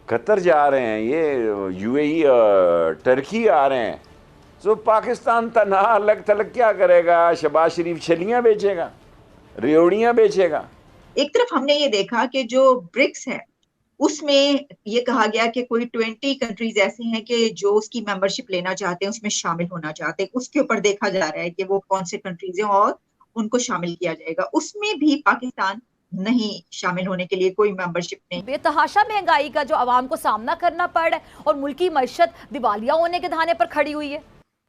قطر جا رہے ہیں، یہ یو اے ای ٹرکی آ رہے ہیں، تو پاکستان تنہا الگ تھلگ کیا کرے گا؟ شہباز شریف چھلیاں بیچے گا، ریوڑیاں بیچے گا۔ ایک طرف ہم نے یہ دیکھا کہ جو برکس ہے اس میں یہ کہا گیا کہ کوئی 20 کنٹریز ایسی ہیں کہ جو اس کی ممبرشپ لینا چاہتے ہیں، اس میں شامل ہونا چاہتے ہیں، اس کے اوپر دیکھا جا رہا ہے کہ وہ کون سے کنٹریز ہیں اور ان کو شامل کیا جائے گا۔ اس میں بھی پاکستان نہیں شامل ہونے کے لیے، کوئی ممبرشپ نہیں۔ بے تحاشا مہنگائی کا جو عوام کو سامنا کرنا پڑ رہا ہے اور ملکی معیشت دیوالیہ ہونے کے دہانے پر کھڑی ہوئی ہے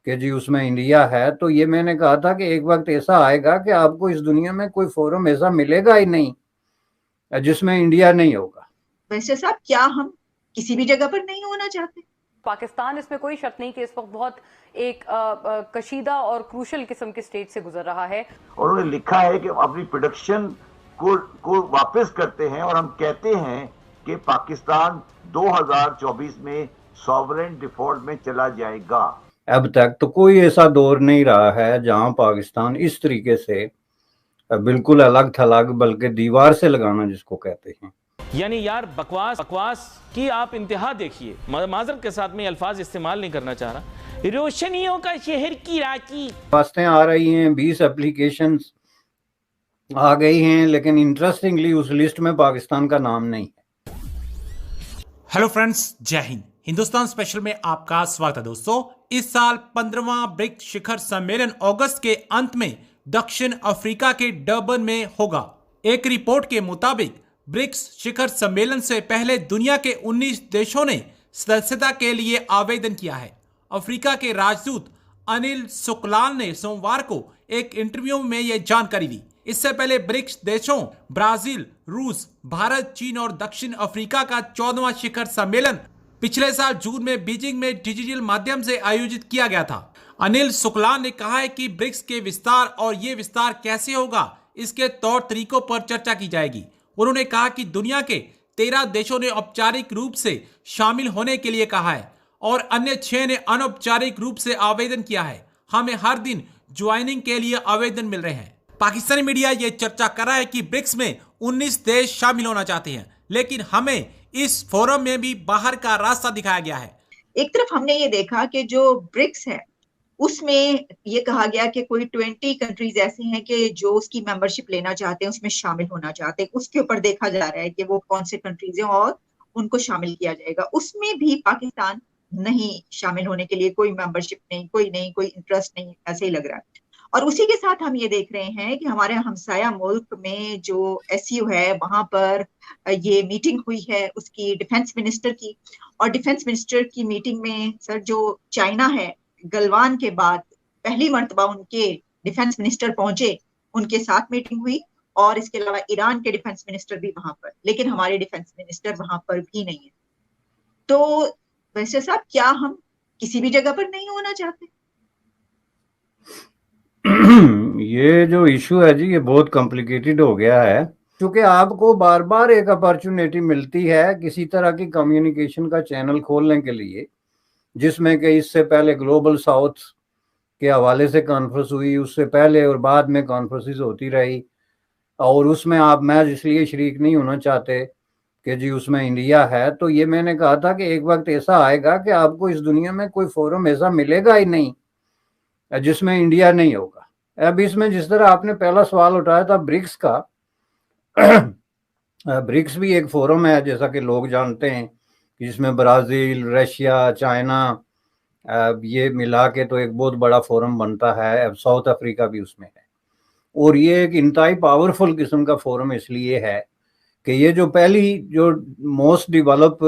کہ جی اس میں انڈیا ہے، تو یہ میں نے کہا تھا کہ ایک وقت ایسا آئے گا کہ آپ کو اس دنیا میں کوئی فورم ایسا ملے گا ہی نہیں جس میں انڈیا نہیں ہوگا۔ ویسے صاحب، کیا ہم کسی بھی جگہ پر نہیں ہونا چاہتے؟ پاکستان اس میں کوئی شک نہیں کہ اس وقت بہت ایک کشیدہ اور کروشل قسم کے سٹیج سے گزر رہا ہے، اور انہوں نے لکھا ہے کہ اپنی پروڈکشن کو واپس کرتے ہیں، اور ہم کہتے ہیں کہ پاکستان 2024 میں سوورن ڈیفالٹ میں چلا جائے گا۔ اب تک تو کوئی ایسا دور نہیں رہا ہے جہاں پاکستان اس طریقے سے بالکل الگ تھلگ، بلکہ دیوار سے لگانا جس کو کہتے ہیں۔ یعنی یار بکواس کی آپ انتہا دیکھیے، معذرت کے ساتھ میں الفاظ استعمال نہیں کرنا چاہ رہا۔ روشنیوں کا شہر کی راکی واسطیں آ رہی ہیں، 20 اپلیکیشنز آ گئی ہیں، لیکن انٹرسٹنگلی اس لسٹ میں پاکستان کا نام نہیں ہے۔ ہیلو فرینڈز، جے ہند، ہندوستان اسپیشل میں آپ کا سواگت ہے دوستو۔ اس سال 15واں برکس شکھر سمیلن اگست کے انت میں دکشن افریقہ کے ڈربن میں ہوگا۔ ایک رپورٹ کے مطابق برکس شکھر سمیلن سے پہلے دنیا کے 19 دیشوں نے سدسیتا کے لیے آویدن کیا ہے۔ افریقہ کے راجدوت انل سکلال نے سوموار کو ایک انٹرویو میں یہ جانکاری دی۔ اس سے پہلے برکس دیشوں برازیل، روس، بھارت، چین اور دکشن افریقہ کا 14واں شکھر سمیلن پچھلے سال جون میں بیجنگ میں ڈیجیٹل مادھیم سے آیوجت کیا گیا تھا۔ انل سکلال نے کہا ہے کہ برکس کے وستار اور یہ وستار کیسے ہوگا، اس کے طور طریقوں پر چرچا کی جائے گی۔ انہوں نے کہا کہ دنیا کے 13 دیشوں نے اوپچارک روپ سے شامل ہونے کے لیے کہا ہے اور انیہ 6 نے انوپچارک روپ سے آویدن کیا ہے۔ ہمیں ہر دن جوائننگ کے لیے آویدن مل رہے ہیں۔ پاکستانی میڈیا یہ چرچا کر رہا ہے کہ برکس میں 19 دیش شامل ہونا چاہتے ہیں، لیکن ہمیں اس فورم میں بھی باہر کا راستہ دکھایا گیا ہے۔ ایک طرف ہم نے یہ دیکھا کہ جو برکس ہے اس میں یہ کہا گیا کہ کوئی 20 کنٹریز ایسی ہیں کہ جو اس کی ممبرشپ لینا چاہتے ہیں، اس میں شامل ہونا چاہتے ہیں، اس کے اوپر دیکھا جا رہا ہے کہ وہ کون سے کنٹریز ہیں اور ان کو شامل کیا جائے گا۔ اس میں بھی پاکستان نہیں شامل ہونے کے لیے، کوئی ممبرشپ نہیں، کوئی انٹرسٹ نہیں، ایسے ہی لگ رہا ہے۔ اور اسی کے ساتھ ہم یہ دیکھ رہے ہیں کہ ہمارے ہمسایہ ملک میں جو ایس یو ہے وہاں پر یہ میٹنگ ہوئی ہے اس کی ڈیفنس منسٹر کی، اور ڈیفنس منسٹر کی میٹنگ میں سر جو چائنا ہے، گلوان کے بعد پہلی مرتبہ ان کے ڈیفنس منسٹر پہنچے، ان کے ساتھ میٹنگ ہوئی، اور اس کے علاوہ ایران کے ڈیفنس منسٹر بھی وہاں پر، لیکن ہمارے ڈیفنس منسٹر وہاں پر بھی نہیں ہے۔ تو ویسے صاحب، کیا ہم کسی بھی جگہ پر نہیں ہونا چاہتے؟ یہ جو ایشو ہے جی، یہ بہت کمپلیکیٹڈ ہو گیا ہے، کیونکہ آپ کو بار بار ایک اپرچونیٹی ملتی ہے کسی طرح کی کمیونیکیشن کا چینل کھولنے کے لیے، جس میں کہ اس سے پہلے گلوبل ساؤتھ کے حوالے سے کانفرنس ہوئی، اس سے پہلے اور بعد میں کانفرنسز ہوتی رہی، اور اس میں آپ محض اس لیے شریک نہیں ہونا چاہتے کہ جی اس میں انڈیا ہے، تو یہ میں نے کہا تھا کہ ایک وقت ایسا آئے گا کہ آپ کو اس دنیا میں کوئی فورم ایسا ملے گا ہی نہیں جس میں انڈیا نہیں ہوگا۔ اب اس میں جس طرح آپ نے پہلا سوال اٹھایا تھا برکس کا، برکس بھی ایک فورم ہے جیسا کہ لوگ جانتے ہیں، جس میں برازیل، رشیا، چائنا، یہ ملا کے تو ایک بہت بڑا فورم بنتا ہے۔ اب ساؤتھ افریقہ بھی اس میں ہے، اور یہ ایک انتہائی پاورفل قسم کا فورم اس لیے ہے کہ یہ جو پہلی جو موسٹ ڈیولپ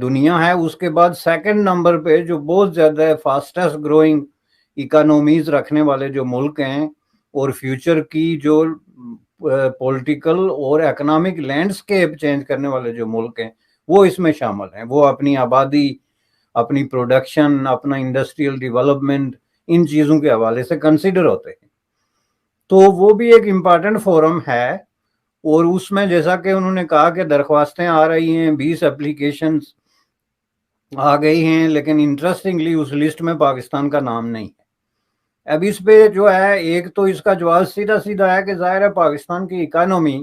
دنیا ہے، اس کے بعد سیکنڈ نمبر پہ جو بہت زیادہ فاسٹسٹ گروئنگ اکانومیز رکھنے والے جو ملک ہیں، اور فیوچر کی جو پولیٹیکل اور اکنامک لینڈسکیپ چینج کرنے والے جو ملک ہیں، وہ اس میں شامل ہیں۔ وہ اپنی آبادی، اپنی پروڈکشن، اپنا انڈسٹریل ڈیولپمنٹ، ان چیزوں کے حوالے سے کنسیڈر ہوتے ہیں، تو وہ بھی ایک امپارٹنٹ فورم ہے۔ اور اس میں جیسا کہ انہوں نے کہا کہ درخواستیں آ رہی ہیں، 20 اپلیکیشنز آ گئی ہیں، لیکن انٹرسٹنگلی اس لسٹ میں پاکستان کا نام نہیں ہے۔ اب اس پہ جو ہے، ایک تو اس کا جواب سیدھا سیدھا ہے کہ ظاہر ہے پاکستان کی اکانومی